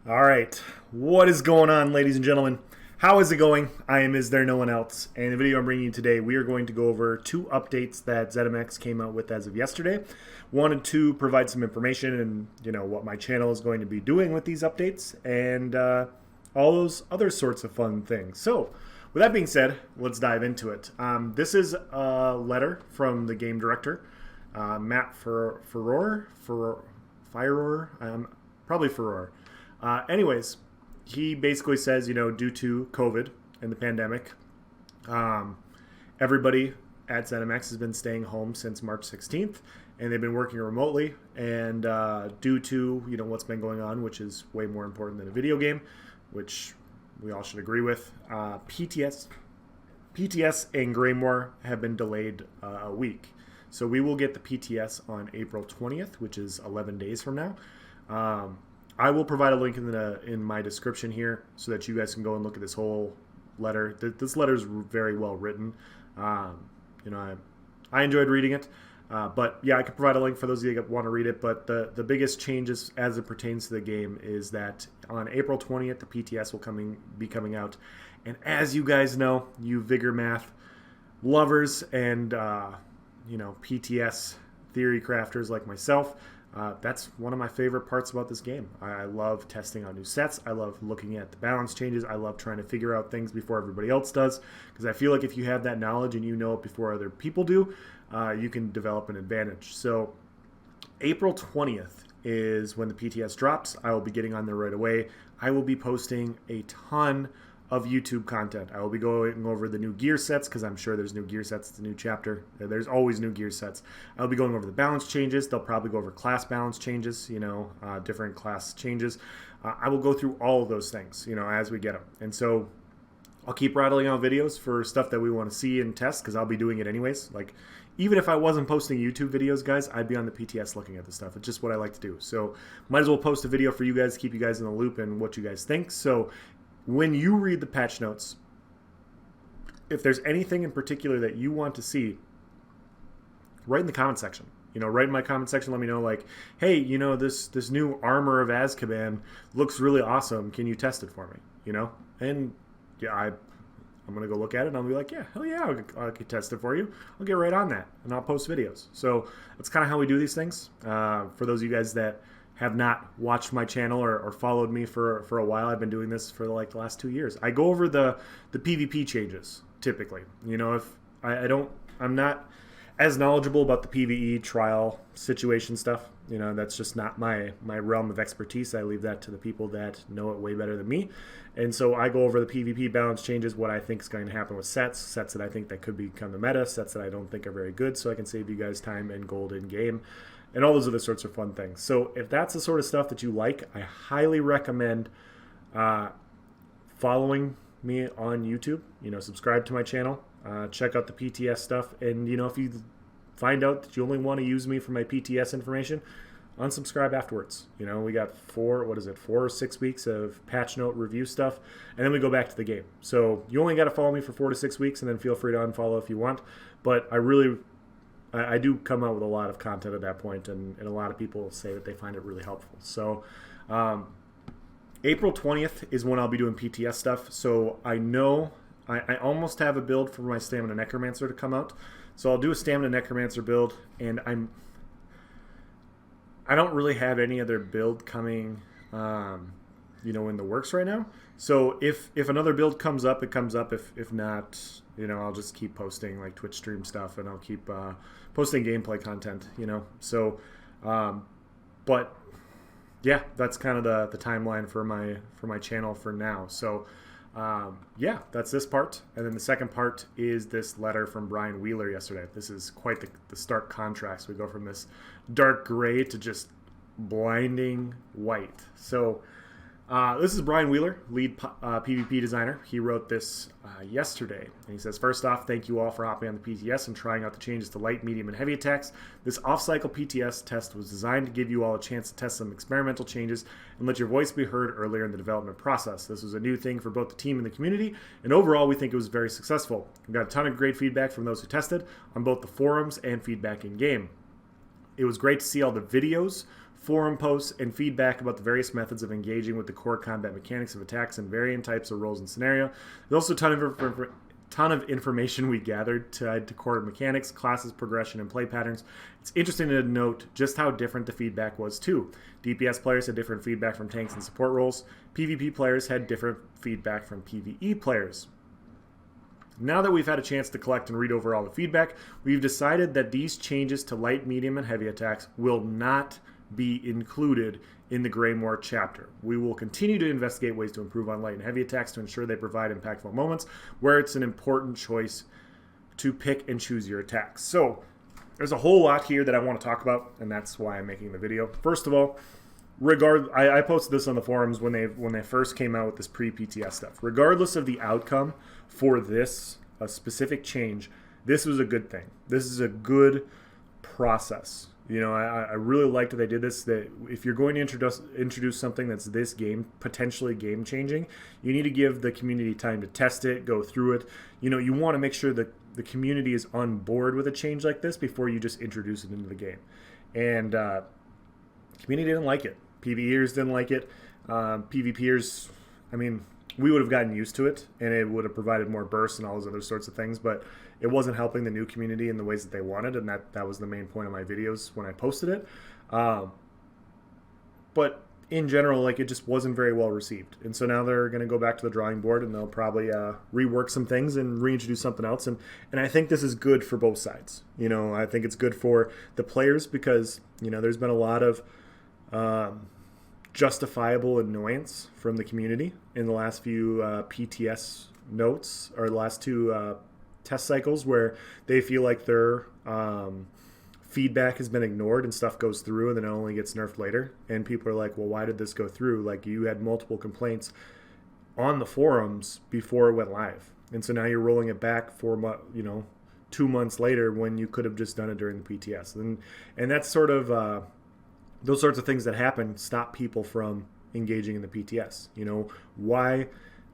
All right, what is going on, ladies and gentlemen? How is it going? I am Is There No One Else? And in the video I'm bringing you today, we are going to go over two updates that zenimax came out with as of yesterday. Wanted to provide some information and what my channel is going to be doing with these updates and all those other sorts of fun things. So, with that being said, let's dive into it. This is a letter from the game director, Matt Furore, probably Furore. Anyways, he basically says, due to COVID and the pandemic, everybody at zenimax has been staying home since March 16th, and they've been working remotely. And due to what's been going on, which is way more important than a video game, which we all should agree with, PTS and Greymoor have been delayed a week. So we will get the PTS on April 20th, which is 11 days from now. I will provide a link in my description here so that you guys can go and look at this whole letter. This letter is very well written. I enjoyed reading it. But yeah, I can provide a link for those of you that want to read it. But the biggest changes as it pertains to the game is that on April 20th, the PTS will be coming out. And as you guys know, you Vigor Math lovers and PTS theory crafters like myself, that's one of my favorite parts about this game. I love testing out new sets. I love looking at the balance changes. I love trying to figure out things before everybody else does, because I feel like if you have that knowledge and you know it before other people do, you can develop an advantage. So April 20th is when the PTS drops. I will be getting on there right away. I will be posting a ton of YouTube content. I will be going over the new gear sets, because I'm sure there's new gear sets. It's a new chapter. There's always new gear sets. I'll be going over the balance changes. They'll probably go over class balance changes, different class changes. I will go through all of those things, as we get them. And so I'll keep rattling out videos for stuff that we want to see and test, because I'll be doing it anyways. Like, even if I wasn't posting YouTube videos, guys, I'd be on the PTS looking at the stuff. It's just what I like to do. So might as well post a video for you guys, keep you guys in the loop and what you guys think. So when you read the patch notes, if there's anything in particular that you want to see, write in the comment section. Write in my comment section, let me know, like, hey, this new armor of Azkaban looks really awesome. Can you test it for me? And yeah, I'm going to go look at it and I'll be like, yeah, hell yeah, I can test it for you. I'll get right on that and I'll post videos. So that's kind of how we do these things. For those of you guys that have not watched my channel or followed me for a while, I've been doing this for like the last 2 years. I go over the PvP changes typically. If I'm not as knowledgeable about the PvE trial situation stuff. That's just not my realm of expertise. I leave that to the people that know it way better than me. And so I go over the PvP balance changes, what I think is going to happen with sets that I think that could become the meta, sets that I don't think are very good, so I can save you guys time and gold in game, and all those other sorts of fun things. So if that's the sort of stuff that you like, I highly recommend following me on YouTube. Subscribe to my channel, check out the PTS stuff, and if you find out that you only want to use me for my PTS information, unsubscribe afterwards. We got 4 or 6 weeks of patch note review stuff, and then we go back to the game. So you only got to follow me for 4 to 6 weeks, and then feel free to unfollow if you want. But I do come out with a lot of content at that point, and a lot of people say that they find it really helpful. So April 20th is when I'll be doing PTS stuff. So I know I almost have a build for my Stamina Necromancer to come out. So I'll do a Stamina Necromancer build, and I don't really have any other build coming in the works right now. So if another build comes up, it comes up. If not, I'll just keep posting like Twitch stream stuff, and I'll keep posting gameplay content, So, but yeah, that's kind of the timeline for my channel for now. So, yeah, that's this part. And then the second part is this letter from Brian Wheeler yesterday. This is quite the stark contrast. We go from this dark gray to just blinding white. So this is Brian Wheeler, lead PvP designer. He wrote this yesterday. And he says, first off, thank you all for hopping on the PTS and trying out the changes to light, medium, and heavy attacks. This off-cycle PTS test was designed to give you all a chance to test some experimental changes and let your voice be heard earlier in the development process. This was a new thing for both the team and the community, and overall we think it was very successful. We got a ton of great feedback from those who tested on both the forums and feedback in-game. It was great to see all the videos forum posts, and feedback about the various methods of engaging with the core combat mechanics of attacks and varying types of roles and scenario. There's also a ton of information we gathered tied to core mechanics, classes, progression, and play patterns. It's interesting to note just how different the feedback was too. DPS players had different feedback from tanks and support roles. PvP players had different feedback from PvE players. Now that we've had a chance to collect and read over all the feedback, we've decided that these changes to light, medium, and heavy attacks will not be included in the Greymoor chapter. We will continue to investigate ways to improve on light and heavy attacks to ensure they provide impactful moments where it's an important choice to pick and choose your attacks. So there's a whole lot here that I want to talk about, and that's why I'm making the video. First of all, I posted this on the forums when they first came out with this pre-PTS stuff. Regardless of the outcome for this a specific change, this was a good thing. This is a good process. You know, I really liked that they did this. That if you're going to introduce something that's this potentially game changing, you need to give the community time to test it, go through it. You know, you want to make sure that the community is on board with a change like this before you just introduce it into the game. And community didn't like it. PvEers didn't like it. PvPers, I mean, we would have gotten used to it, and it would have provided more bursts and all those other sorts of things, but it wasn't helping the new community in the ways that they wanted, and that was the main point of my videos when I posted it. But in general, like, it just wasn't very well received. And so now they're going to go back to the drawing board, and they'll probably rework some things and reintroduce something else. And I think this is good for both sides. You know, I think it's good for the players because, you know, there's been a lot of justifiable annoyance from the community in the last few PTS notes, or the last two test cycles, where they feel like their feedback has been ignored and stuff goes through and then it only gets nerfed later. And people are like, well, why did this go through? Like, you had multiple complaints on the forums before it went live. And so now you're rolling it back 2 months later when you could have just done it during the PTS. And that's sort of those sorts of things that happen stop people from engaging in the PTS. You know, why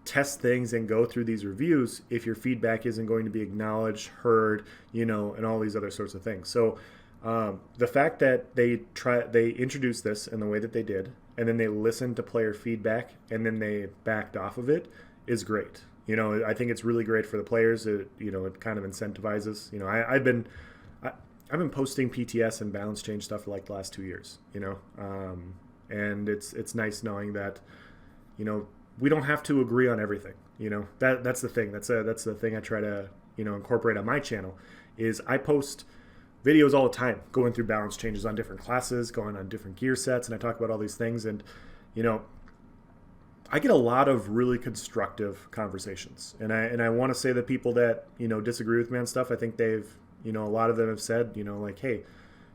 test things and go through these reviews if your feedback isn't going to be acknowledged, heard, you know, and all these other sorts of things. So the fact that they introduced this in the way that they did, and then they listened to player feedback, and then they backed off of it, is great. You know, I think it's really great for the players. It kind of incentivizes. You know, I've been posting PTS and balance change stuff for like the last 2 years. You know, and it's nice knowing that, you know, we don't have to agree on everything. You know, that's the thing. That's the thing I try to, you know, incorporate on my channel. Is I post videos all the time going through balance changes on different classes, going on different gear sets, and I talk about all these things. And, you know, I get a lot of really constructive conversations. And I want to say that people that, you know, disagree with me on stuff, I think they've, you know, a lot of them have said, you know, like, hey,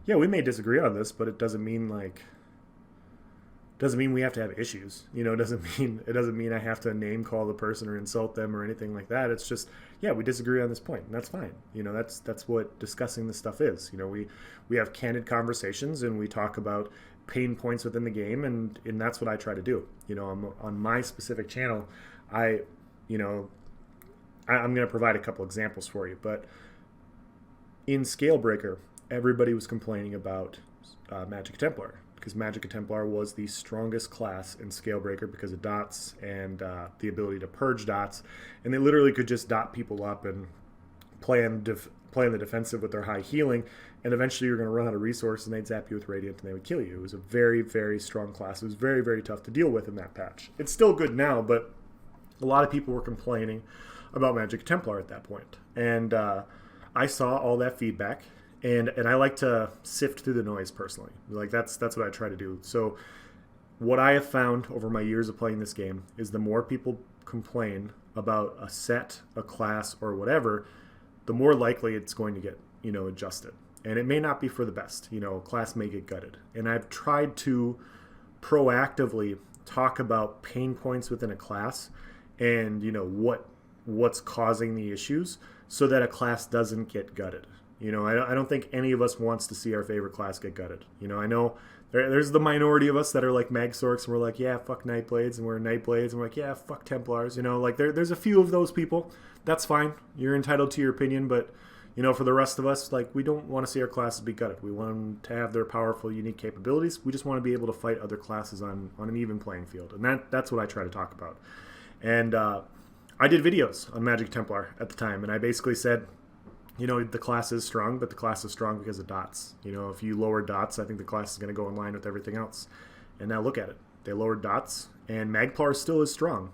yeah, we may disagree on this, but it doesn't mean we have to have issues. You know, it doesn't mean I have to name call the person or insult them or anything like that. It's just, yeah, we disagree on this point, and that's fine. You know, that's what discussing this stuff is. You know, we have candid conversations and we talk about pain points within the game, and that's what I try to do. You know, on my specific channel, I'm going to provide a couple examples for you, but in Scalebreaker, everybody was complaining about Magic Templar, because Magic Templar was the strongest class in Scalebreaker because of dots and the ability to purge dots, and they literally could just dot people up and play on the defensive with their high healing, and eventually you're going to run out of resource and they'd zap you with Radiant and they would kill you. It was a very, very strong class. It was very, very tough to deal with in that patch. It's still good now, but a lot of people were complaining about Magic Templar at that point. And I saw all that feedback, and I like to sift through the noise personally. Like, that's what I try to do. So what I have found over my years of playing this game is the more people complain about a set, a class, or whatever, the more likely it's going to get, you know, adjusted. And it may not be for the best. You know, a class may get gutted. And I've tried to proactively talk about pain points within a class and, you know, what's causing the issues so that a class doesn't get gutted. You know, I don't think any of us wants to see our favorite class get gutted. You know, I know there's the minority of us that are like Magsorks, and we're like, yeah, fuck Nightblades, and we're Nightblades, and we're like, yeah, fuck Templars. You know, like there's a few of those people. That's fine. You're entitled to your opinion, but, you know, for the rest of us, like, we don't want to see our classes be gutted. We want them to have their powerful, unique capabilities. We just want to be able to fight other classes on an even playing field. And that's what I try to talk about. And I did videos on Magic Templar at the time, and I basically said, you know, the class is strong, but the class is strong because of dots. You know, if you lower dots, I think the class is going to go in line with everything else. And now look at it. They lowered dots, and Magplar still is strong,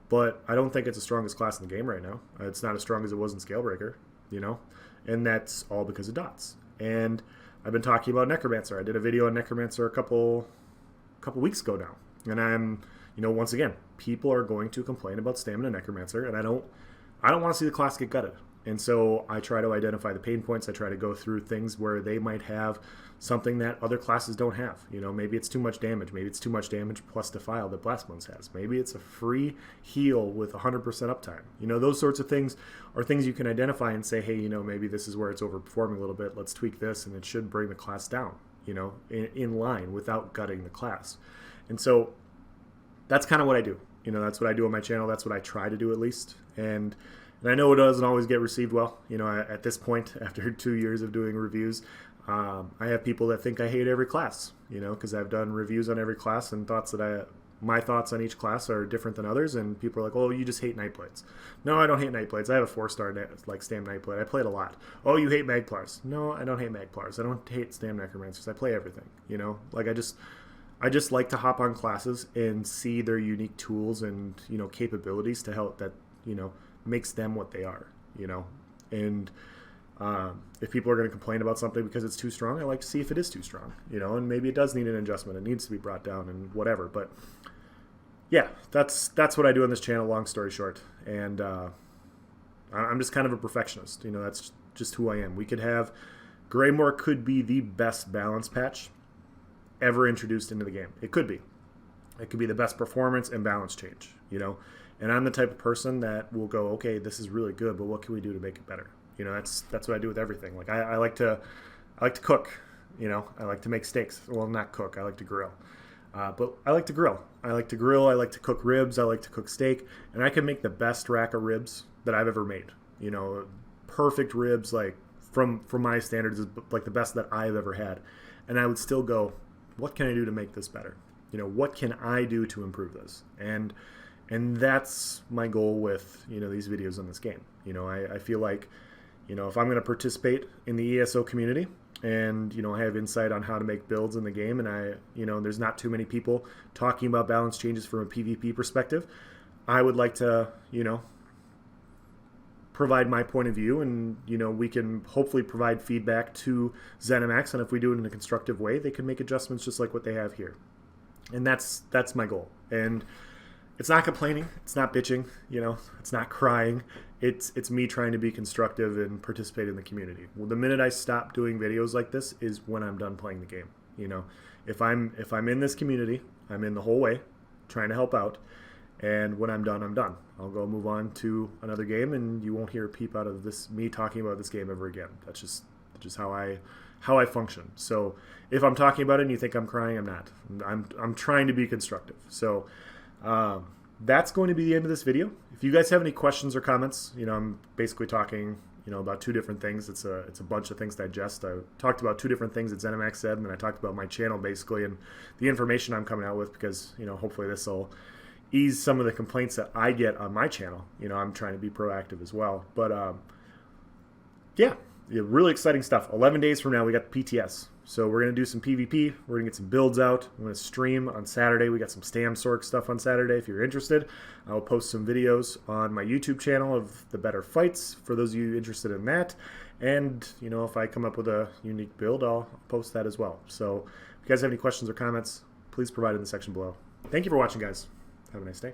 but I don't think it's the strongest class in the game right now. It's not as strong as it was in Scalebreaker, you know, and that's all because of dots. And I've been talking about Necromancer. I did a video on Necromancer a couple weeks ago now, and I'm, you know, once again, people are going to complain about Stamina Necromancer, and I don't want to see the class get gutted. And so I try to identify the pain points. I try to go through things where they might have something that other classes don't have. You know, maybe it's too much damage. Maybe it's too much damage plus Defile that Blast Bones has. Maybe it's a free heal with 100% uptime. You know, those sorts of things are things you can identify and say, hey, you know, maybe this is where it's overperforming a little bit. Let's tweak this, and it should bring the class down, you know, in line without gutting the class. And so that's kind of what I do. You know, that's what I do on my channel. That's what I try to do, at least. And I know it doesn't always get received well. You know, at this point, after 2 years of doing reviews, I have people that think I hate every class, you know, because I've done reviews on every class and my thoughts on each class are different than others, and people are like, oh, you just hate Nightblades. No, I don't hate Nightblades. I have a 4-star like Stam Nightblade. I play it a lot. Oh, you hate Magplars. No, I don't hate Magplars. I don't hate Stam Necromancers. I play everything, you know. Like, I just like to hop on classes and see their unique tools and, you know, capabilities to help that, you know, makes them what they are, you know. And if people are going to complain about something because it's too strong, I like to see if it is too strong, you know, and maybe it does need an adjustment. It needs to be brought down and whatever. But yeah, that's what I do on this channel, long story short. And I'm just kind of a perfectionist, you know. That's just who I am. We could have Greymore could be the best balance patch ever introduced into the game. It could be. It could be the best performance and balance change, you know. And I'm the type of person that will go, okay, this is really good, but what can we do to make it better? You know, that's what I do with everything. Like, I like to cook, you know. I like to make steaks. Well, not cook. I like to grill. But I like to grill. I like to grill. I like to cook ribs. I like to cook steak. And I can make the best rack of ribs that I've ever made. You know, perfect ribs, like, from my standards, is like the best that I've ever had. And I would still go, what can I do to make this better? You know, what can I do to improve this? And that's my goal with, you know, these videos on this game. You know, I feel like, you know, if I'm going to participate in the ESO community and, you know, I have insight on how to make builds in the game, and you know, there's not too many people talking about balance changes from a PvP perspective, I would like to, you know, provide my point of view, and, you know, we can hopefully provide feedback to ZeniMax, and if we do it in a constructive way, they can make adjustments just like what they have here. And that's my goal. And it's not complaining, it's not bitching, you know, it's not crying. It's me trying to be constructive and participate in the community. Well, the minute I stop doing videos like this is when I'm done playing the game. You know, if I'm in this community, I'm in the whole way, trying to help out. And when I'm done, I'm done. I'll go move on to another game, and you won't hear a peep out of me talking about this game ever again. That's just how I function. So if I'm talking about it and you think I'm crying, I'm not. I'm trying to be constructive. So that's going to be the end of this video. If you guys have any questions or comments, you know, I'm basically talking, you know, about 2 different things. It's a bunch of things to digest. I talked about 2 different things that ZeniMax said, and then I talked about my channel basically and the information I'm coming out with, because, you know, hopefully this will ease some of the complaints that I get on my channel. You know, I'm trying to be proactive as well. But yeah, really exciting stuff. 11 days from now, we got the PTS. So we're going to do some PvP. We're going to get some builds out. I'm going to stream on Saturday. We got some Stam Sork stuff on Saturday if you're interested. I'll post some videos on my YouTube channel of the better fights for those of you interested in that. And, you know, if I come up with a unique build, I'll post that as well. So if you guys have any questions or comments, please provide in the section below. Thank you for watching, guys. Have a nice day.